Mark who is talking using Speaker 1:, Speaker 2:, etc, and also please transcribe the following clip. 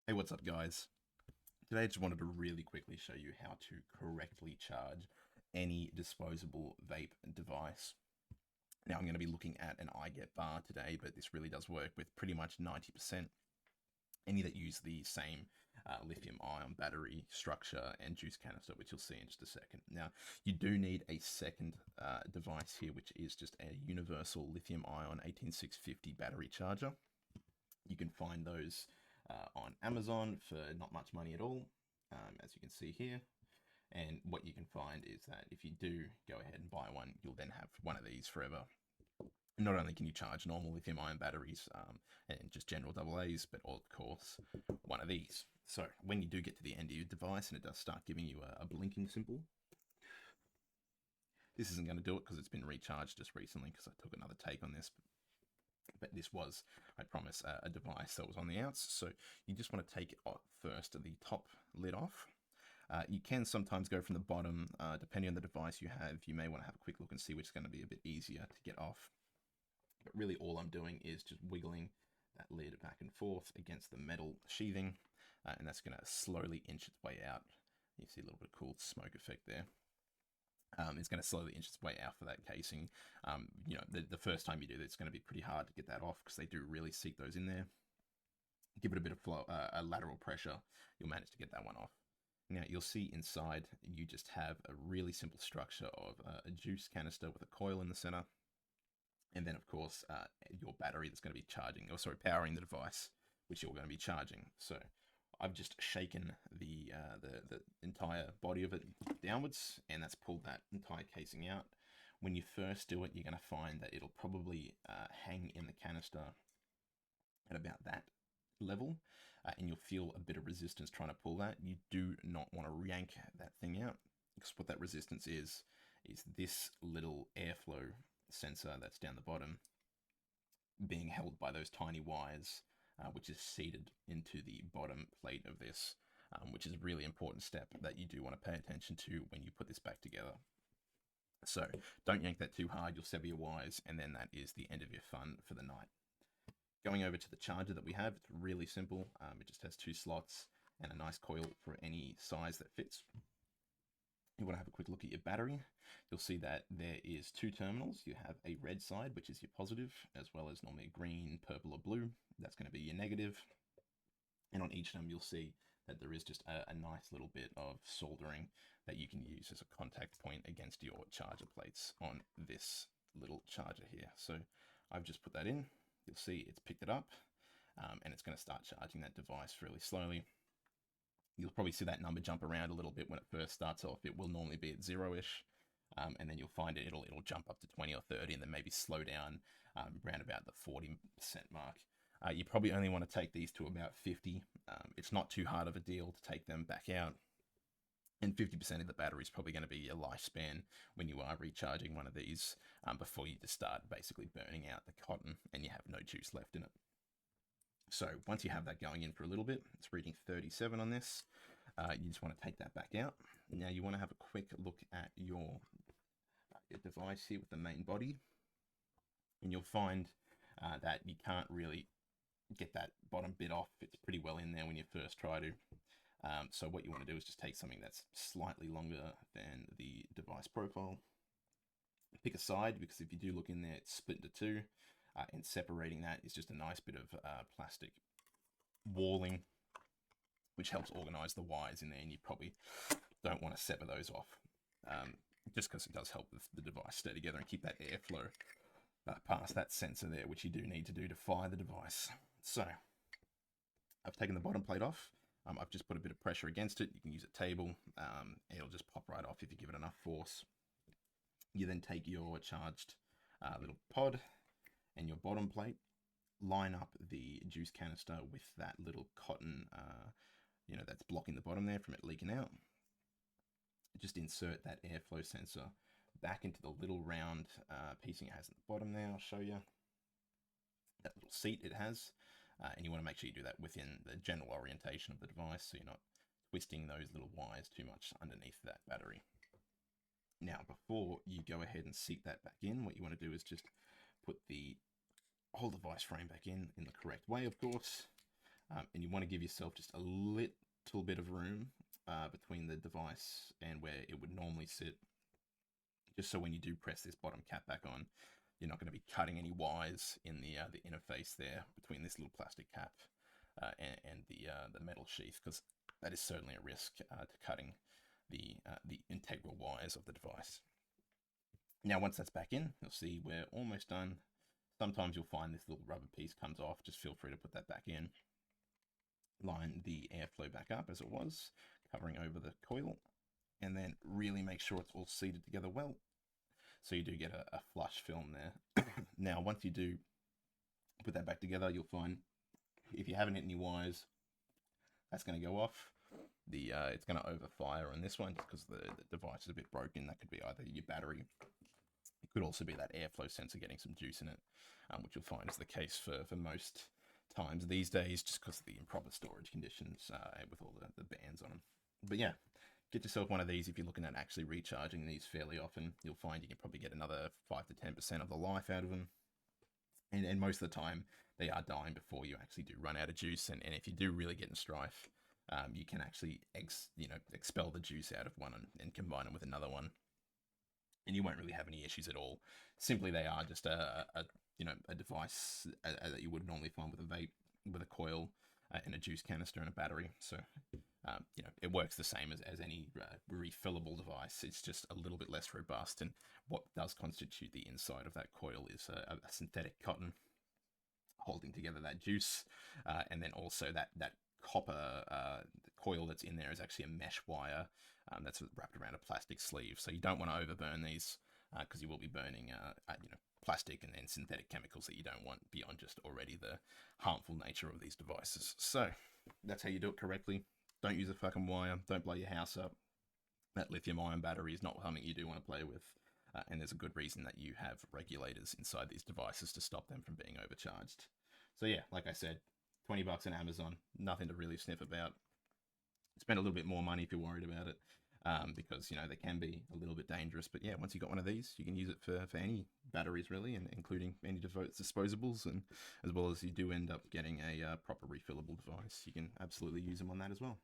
Speaker 1: Hey, what's up, guys? Today I just wanted to really quickly show you how to correctly charge any disposable vape device. Now, I'm going to be looking at an iGet bar today, but this really does work with pretty much 90%. Any that use the same lithium-ion battery structure and juice canister, which you'll see in just a second. Now, you do need a second device here, which is just a universal lithium-ion 18650 battery charger. You can find those on Amazon for not much money at all, as you can see here. And what you can find is that if you do go ahead and buy one, you'll then have one of these forever. Not only can you charge normal lithium-ion batteries and just general AA's, but of course, one of these. So when you do get to the end of your device and it does start giving you a blinking symbol, this isn't going to do it because it's been recharged just recently because I took another take on this. But this was, I promise, a device that was on the outs. So you just want to take first the top lid off. You can sometimes go from the bottom, depending on the device you have. You may want to have a quick look and see which is going to be a bit easier to get off. But really all I'm doing is just wiggling that lid back and forth against the metal sheathing, and that's going to slowly inch its way out. You see a little bit of cool smoke effect there. It's going to slowly inch its way out for that casing. The first time you do that, it's going to be pretty hard to get that off because they do really seek those in there. Give it a bit of flow, a lateral pressure, you'll manage to get that one off. Now you'll see inside you just have a really simple structure of a juice canister with a coil in the center, and then of course your battery that's going to be powering the device, which you're going to be charging. So I've just shaken the entire body of it downwards, and that's pulled that entire casing out. When you first do it, you're going to find that it'll probably hang in the canister at about that level, and you'll feel a bit of resistance trying to pull that. You do not want to yank that thing out, because what that resistance is this little airflow sensor that's down the bottom being held by those tiny wires, which is seated into the bottom plate of this, which is a really important step that you do want to pay attention to when you put this back together. So don't yank that too hard, you'll sever your wires, and then that is the end of your fun for the night. Going over to the charger that we have, it's really simple. It just has 2 slots and a nice coil for any size that fits. You want to have a quick look at your battery. You'll see that there is 2 terminals. You have a red side, which is your positive, as well as normally a green, purple, or blue. That's going to be your negative. And on each of them, you'll see that there is just a nice little bit of soldering that you can use as a contact point against your charger plates on this little charger here. So I've just put that in. You'll see it's picked it up, and it's going to start charging that device really slowly. You'll probably see that number jump around a little bit when it first starts off. It will normally be at 0-ish, and then you'll find it'll jump up to 20 or 30, and then maybe slow down around about the 40% mark. You probably only want to take these to about 50. It's not too hard of a deal to take them back out. And 50% of the battery is probably going to be your lifespan when you are recharging one of these, before you just start basically burning out the cotton and you have no juice left in it. So once you have that going in for a little bit, it's reading 37 on this. You just want to take that back out. Now you want to have a quick look at your device here with the main body, and you'll find that you can't really get that bottom bit off. It's pretty well in there when you first try to. So what you want to do is just take something that's slightly longer than the device profile. Pick a side, because if you do look in there, it's split into 2. And separating that is just a nice bit of plastic walling, which helps organize the wires in there, and you probably don't want to sever those off, just because it does help the device stay together and keep that airflow past that sensor there, which you do need to do to fire the device. So I've taken the bottom plate off. I've just put a bit of pressure against it. You can use a table. It'll just pop right off if you give it enough force. You then take your charged little pod and your bottom plate, line up the juice canister with that little cotton, that's blocking the bottom there from it leaking out. Just insert that airflow sensor back into the little round piecing it has at the bottom there. I'll show you that little seat it has, and you want to make sure you do that within the general orientation of the device, so you're not twisting those little wires too much underneath that battery. Now, before you go ahead and seat that back in, what you want to do is just put the whole device frame back in the correct way, of course. and you want to give yourself just a little bit of room between the device and where it would normally sit, just so when you do press this bottom cap back on, you're not going to be cutting any wires in the interface there between this little plastic cap and the metal sheath, because that is certainly a risk to cutting the integral wires of the device. Now, once that's back in, you'll see we're almost done. Sometimes you'll find this little rubber piece comes off. Just feel free to put that back in. Line the airflow back up as it was, covering over the coil, and then really make sure it's all seated together well, so you do get a flush film there. Now, once you do put that back together, you'll find if you haven't hit any wires, that's going to go off. It's going to overfire on this one just because the device is a bit broken. That could be either your battery. It could also be that airflow sensor getting some juice in it, which you'll find is the case for most times these days, just because of the improper storage conditions with all the bands on them. But yeah, get yourself one of these if you're looking at actually recharging these fairly often. You'll find you can probably get another 5 to 10% of the life out of them. And most of the time, they are dying before you actually do run out of juice. And if you do really get in strife, you can actually expel the juice out of one and combine them with another one, and you won't really have any issues at all. Simply, they are just a device that you would normally find with a vape, with a coil and a juice canister and a battery. So it works the same as any refillable device. It's just a little bit less robust, and what does constitute the inside of that coil is a synthetic cotton holding together that juice, and then also that copper coil that's in there is actually a mesh wire that's wrapped around a plastic sleeve. So you don't want to overburn these, because you will be burning plastic and synthetic chemicals that you don't want beyond just already the harmful nature of these devices. So that's how you do it correctly. Don't use a fucking wire. Don't blow your house up. That lithium-ion battery is not something you do want to play with. And there's a good reason that you have regulators inside these devices to stop them from being overcharged. So yeah, like I said, $20 on Amazon, nothing to really sniff about. Spend a little bit more money if you're worried about it, because they can be a little bit dangerous. But yeah, once you've got one of these, you can use it for any batteries really, and including any disposables, and as well as you do end up getting a proper refillable device, you can absolutely use them on that as well.